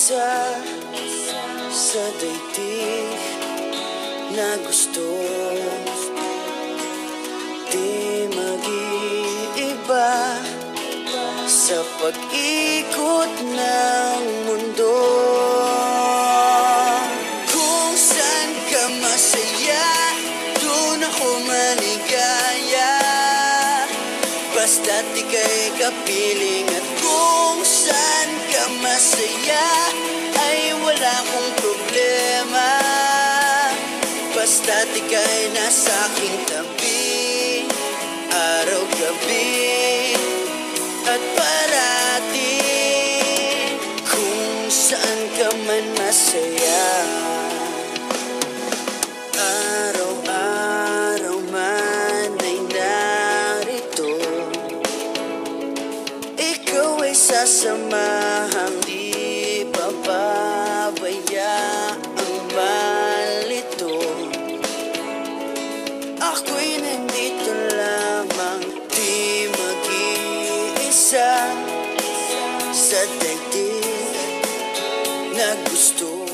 isa sa daigdig na gusto di mag-iiba sa pag-ikot ng mundo. Kung saan ka masaya, doon ako maligaya, basta't ika'y kapiling. At kung saan ka masaya, ay wala akong problema, basta't ika'y nasa aking tabi, araw-gabi at parati. Kung saan ka man masaya, araw-araw man ay narito, ikaw ay sasamahang di pababayaang malito. Ako'y nandito lamang, di mag-iisa sa daigdig na gusto